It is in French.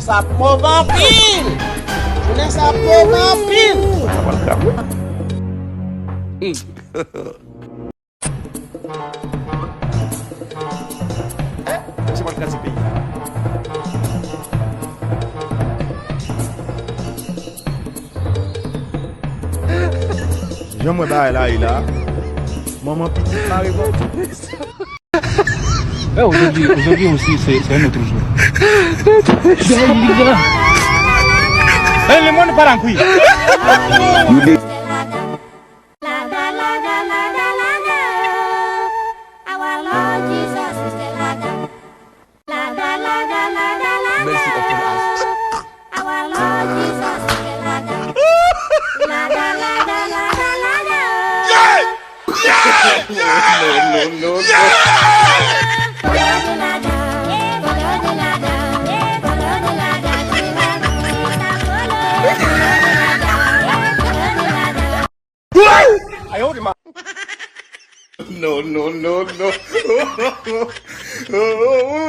Ça pauvre en pile. Je laisse ça pauvre en pile. Ça va le calme. C'est pas le cas de ce pays. J'aime là, là. Maman petite Marie. Aujourd'hui aussi, c'est un autre jour. Le monde part en couille. No.